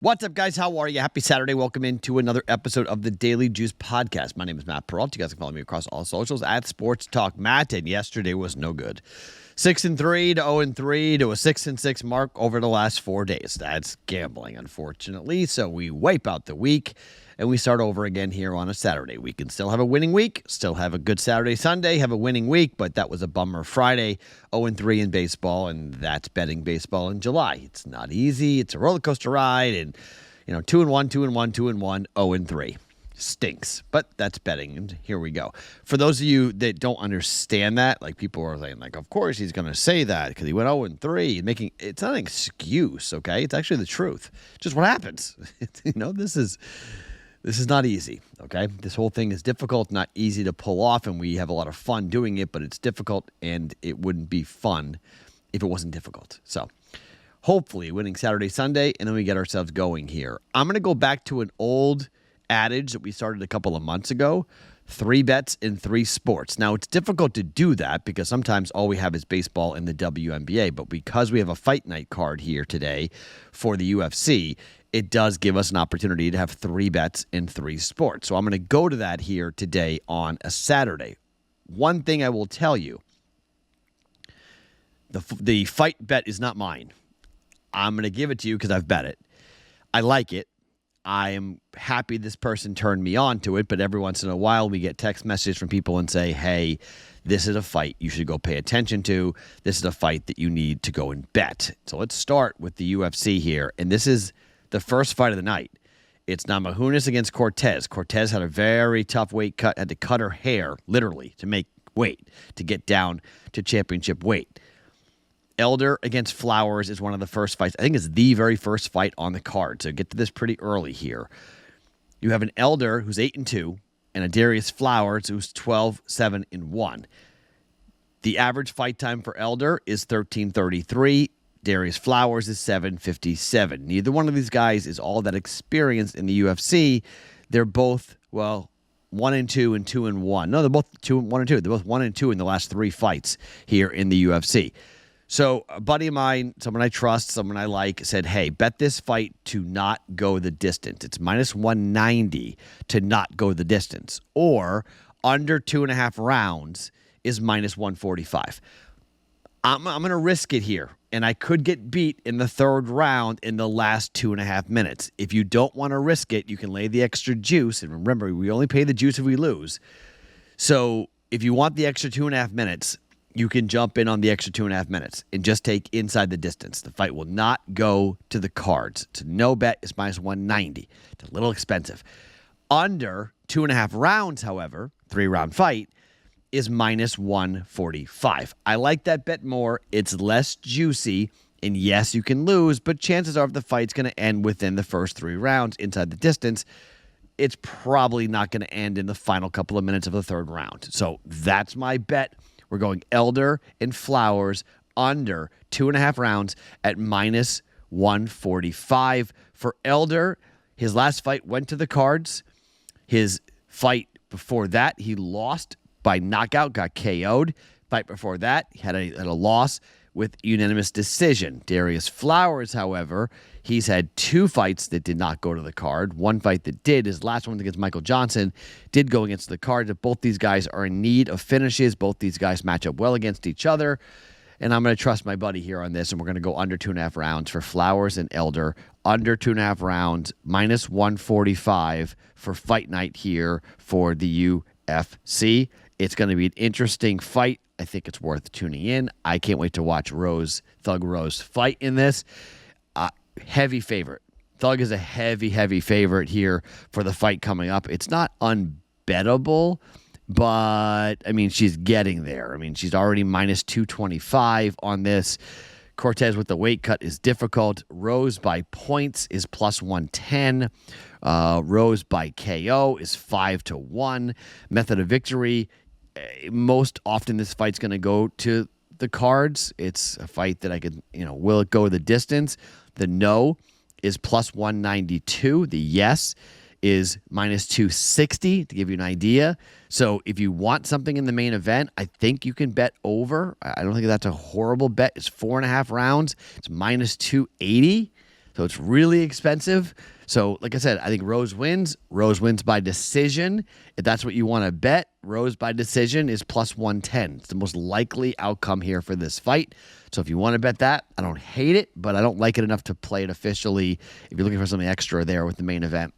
What's up, guys? How are you? Happy Saturday. Welcome into another episode of the Daily Juice Podcast. My name is Matt Perrault. You guys can follow me across all socials at Sports Talk Matt. And yesterday was no good. 6-3 to 0-3 to a 6-6 mark over the last 4 days. That's gambling, unfortunately. So we wipe out the week and we start over again here on a Saturday. We can still have a winning week, still have a good Saturday, Sunday, have a winning week, but that was a bummer Friday. 0-3 in baseball, and that's betting baseball in July. It's not easy. It's a roller coaster ride, and 2-1, 2-1, 2-1, 0-3. Stinks, but that's betting, and here we go. For those of you that don't understand that, like people are saying, like, of course he's going to say that because he went 0-3, it's not an excuse, okay? It's actually the truth. Just what happens. This is not easy, okay? This whole thing is difficult, not easy to pull off, and we have a lot of fun doing it, but it's difficult, and it wouldn't be fun if it wasn't difficult. So hopefully winning Saturday, Sunday, and then we get ourselves going here. I'm going to go back to an old adage that we started a couple of months ago, 3 bets in 3 sports. Now, it's difficult to do that because sometimes all we have is baseball and the WNBA, but because we have a fight night card here today for the UFC, it does give us an opportunity to have 3 bets in 3 sports. So I'm going to go to that here today on a Saturday. One thing I will tell you, the fight bet is not mine. I'm going to give it to you because I've bet it. I like it. I am happy this person turned me on to it, but every once in a while we get text messages from people and say, hey, this is a fight you should go pay attention to. This is a fight that you need to go and bet. So let's start with the UFC here, and this is the first fight of the night. It's Namajunas against Cortez. Cortez had a very tough weight cut, had to cut her hair, literally, to make weight, to get down to championship weight. Elder against Flowers is one of the first fights. I think it's the very first fight on the card, so get to this pretty early here. You have an Elder who's 8-2 and a Darius Flowers who's 12-7-1. The average fight time for Elder is 13:33. Darius Flowers is 7:57. Neither one of these guys is all that experienced in the UFC. They're both, 1-2 and 2-1. No, they're both 1-2. They're both 1-2 in the last 3 fights here in the UFC. So a buddy of mine, someone I trust, someone I like, said, hey, bet this fight to not go the distance. It's minus 190 to not go the distance. Or under 2.5 rounds is minus 145. I'm going to risk it here, and I could get beat in the 3rd round in the last 2.5 minutes. If you don't want to risk it, you can lay the extra juice. And remember, we only pay the juice if we lose. So if you want the extra 2.5 minutes, you can jump in on the extra 2.5 minutes and just take inside the distance. The fight will not go to the cards. It's a no bet. It's minus 190. It's a little expensive. Under 2.5 rounds, however, 3-round fight, is minus 145. I like that bet more. It's less juicy. And yes, you can lose, but chances are if the fight's going to end within the first 3 rounds inside the distance, it's probably not going to end in the final couple of minutes of the 3rd round. So that's my bet. We're going Elder and Flowers under 2.5 rounds at minus 145. For Elder, his last fight went to the cards. His fight before that, he lost by knockout, got KO'd. Fight before that, he had a loss with unanimous decision. Darius Flowers, however, he's had 2 fights that did not go to the card. One fight that did, his last one against Michael Johnson, did go against the card. Both these guys are in need of finishes. Both these guys match up well against each other. And I'm going to trust my buddy here on this, and we're going to go under 2.5 rounds for Flowers and Elder. Under 2.5 rounds, minus 145 for fight night here for the UFC. It's going to be an interesting fight. I think it's worth tuning in. I can't wait to watch Thug Rose fight in this. Heavy favorite. Thug is a heavy favorite here for the fight coming up. It's not unbettable, but, she's getting there. She's already minus 225 on this. Cortez with the weight cut is difficult. Rose by points is plus 110. Rose by KO is 5-1. Method of victory, most often this fight's going to go to the cards. It's a fight that I could, will it go the distance? The no is plus 192. The yes is minus 260, to give you an idea. So if you want something in the main event, I think you can bet over. I don't think that's a horrible bet. It's 4.5 rounds. It's minus 280. So it's really expensive. So like I said, I think Rose wins. Rose wins by decision. If that's what you want to bet, Rose by decision is plus 110. It's the most likely outcome here for this fight. So if you want to bet that, I don't hate it, but I don't like it enough to play it officially. If you're looking for something extra there with the main event,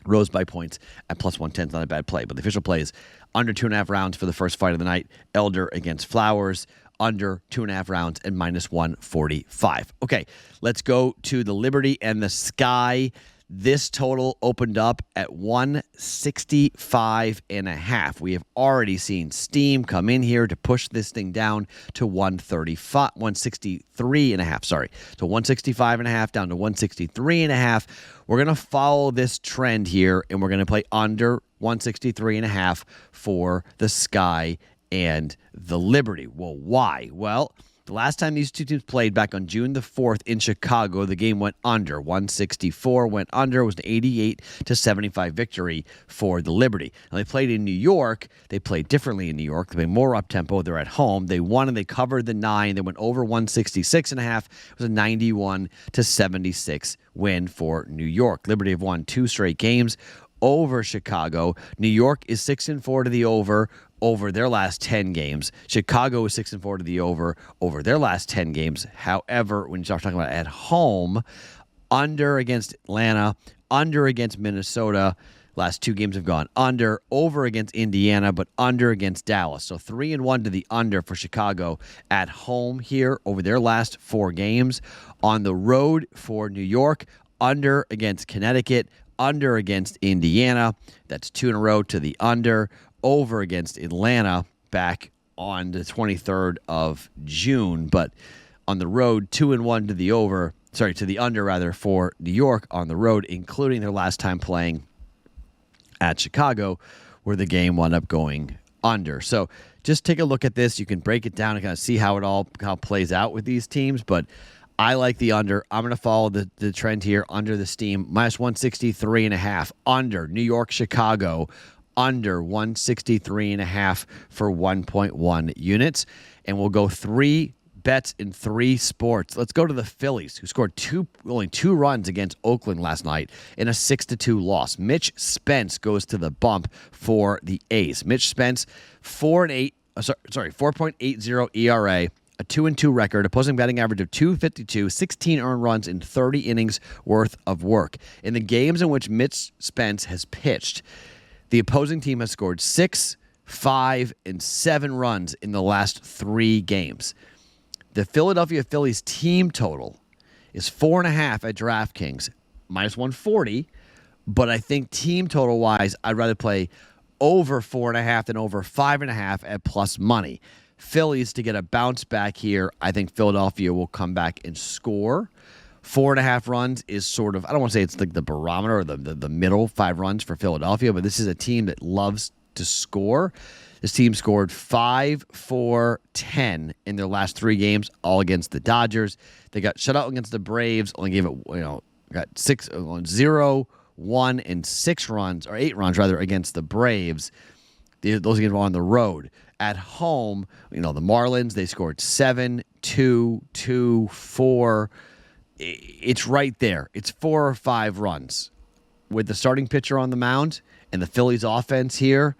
Rose by points at plus 110 is not a bad play. But the official play is under 2.5 rounds for the first fight of the night. Elder against Flowers, under 2.5 rounds and minus 145. Okay, let's go to the Liberty and the Sky. This total opened up at 165.5. We have already seen steam come in here to push this thing down to 163.5. Sorry. So 165.5 down to 163.5. We're going to follow this trend here, and we're going to play under 163.5 for the Sky and the Liberty. Well, why? Well, the last time these two teams played back on June the 4th in Chicago, the game went under. 164 went under. It was an 88-75 victory for the Liberty. Now, they played in New York. They played differently in New York. They played more up-tempo. They're at home. They won and they covered the 9. They went over 166.5. It was a 91-76 win for New York. Liberty have won 2 straight games over Chicago. New York is 6-4 to the over their last 10 games. Chicago is 6-4 to the over their last 10 games. However, when you start talking about at home, under against Atlanta, under against Minnesota, last 2 games have gone under, over against Indiana, but under against Dallas. So 3-1 to the under for Chicago at home here over their last 4 games. On the road for New York, under against Connecticut, under against Indiana. That's 2 in a row to the under. Over against Atlanta back on the 23rd of June, but on the road, 2-1 to the under for New York on the road, including their last time playing at Chicago, where the game wound up going under. So just take a look at this. You can break it down and kind of see how it plays out with these teams, but I like the under. I'm going to follow the trend here under the steam. Minus 163.5 under New York, Chicago. Under 163.5 for 1.1 units. And we'll go 3 bets in 3 sports. Let's go to the Phillies, who scored only 2 runs against Oakland last night in a 6-2 loss. Mitch Spence goes to the bump for the A's. Mitch Spence, 4.80 ERA, a 2-2 record, opposing batting average of .252, 16 earned runs in 30 innings worth of work. In the games in which Mitch Spence has pitched, the opposing team has scored 6, 5, and 7 runs in the last 3 games. The Philadelphia Phillies team total is 4.5 at DraftKings, minus 140. But I think team total wise, I'd rather play over 4.5 than over 5.5 at plus money. Phillies to get a bounce back here. I think Philadelphia will come back and score. 4.5 runs is sort of, I don't want to say it's like the barometer or the middle 5 runs for Philadelphia, but this is a team that loves to score. This team scored 5, 4, 10 in their last 3 games, all against the Dodgers. They got shut out against the Braves, only gave it, got 0, 1, and 6 runs, or 8 runs rather, against the Braves. Those games were on the road. At home, the Marlins, they scored 7, 2, 2, 4. It's right there. It's 4 or 5 runs. With the starting pitcher on the mound and the Phillies offense here,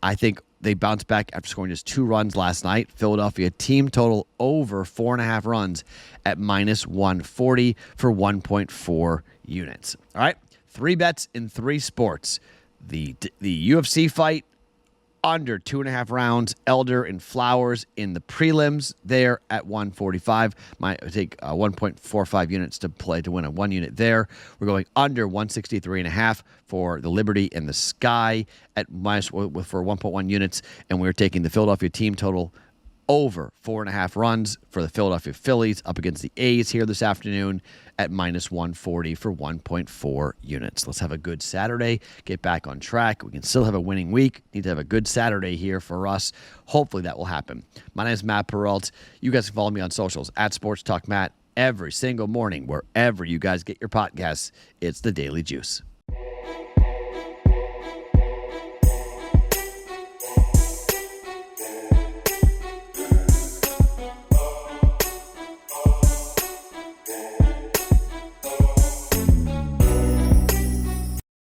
I think they bounce back after scoring just 2 runs last night. Philadelphia team total over 4.5 runs at minus 140 for 1.4 units. All right, 3 bets in 3 sports. The UFC fight, under 2.5 rounds. Elder and Flowers in the prelims there at 145. Might take 1.45 units to play to win a 1 unit there. We're going under 163.5 for the Liberty and the Sky at minus for 1.1 units. And we're taking the Philadelphia team total over 4.5 runs for the Philadelphia Phillies up against the A's here this afternoon at minus 140 for 1.4 units. Let's have a good Saturday, get back on track. We can still have a winning week. Need to have a good Saturday here for us. Hopefully that will happen. My name is Matt Perrault. You guys can follow me on socials at Sports Talk Matt every single morning, wherever you guys get your podcasts. It's the Daily Juice.